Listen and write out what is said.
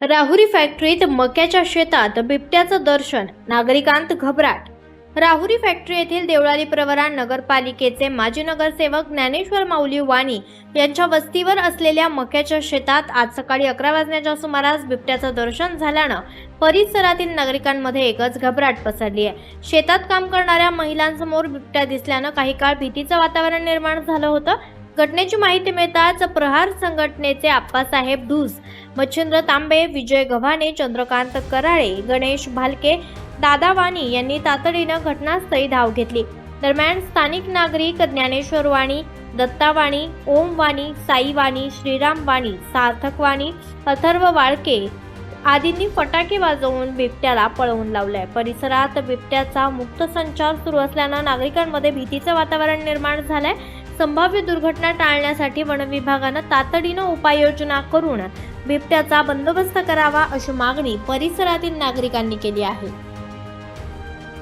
राहुरी फॅक्टरीत मक्याच्या शेतात बिबट्याचं दर्शन, नागरिकांत घबराट। राहुरी फॅक्टरी येथील देवळाली प्रवरा नगरपालिकेचे माजी नगरसेवक ज्ञानेश्वर माऊली वाणी यांच्या वस्तीवर असलेल्या मक्याच्या शेतात आज सकाळी 11 वाजण्याच्या सुमारास बिबट्याचं दर्शन झाल्यानं परिसरातील नागरिकांमध्ये एकच घबराट पसरली आहे। शेतात काम करणाऱ्या महिलांसमोर बिबट्या दिसल्यानं काही काळ भीतीचं वातावरण निर्माण झालं होतं। घटनेची माहिती मिळताच प्रहार संघटनेचे आप्पासाहेब धूस, मच्छिंद्र तांबे, विजय गव्हाणे, चंद्रकांत कराळे, गणेश भालके, दादा वाणी यांनी तातडीनं घटनास्थळी धाव घेतली। दरम्यान स्थानिक नागरिक ज्ञानेश्वर वाणी, दत्ता वाणी, ओम वाणी, साई वाणी, श्रीराम वाणी, सार्थक वाणी, अथर्व वाळके आदींनी फटाके वाजवून बिबट्याला पळवून लावलंय। परिसरात बिबट्याचा मुक्त संचार सुरू असल्यानं नागरिकांमध्ये भीतीचं वातावरण निर्माण झालंय। संभाव्य दुर्घटना टाळण्यासाठी वन विभागानं तातडीनं उपाययोजना करून बिबट्याचा बंदोबस्त करावा अशी मागणी परिसरातील नागरिकांनी केली आहे।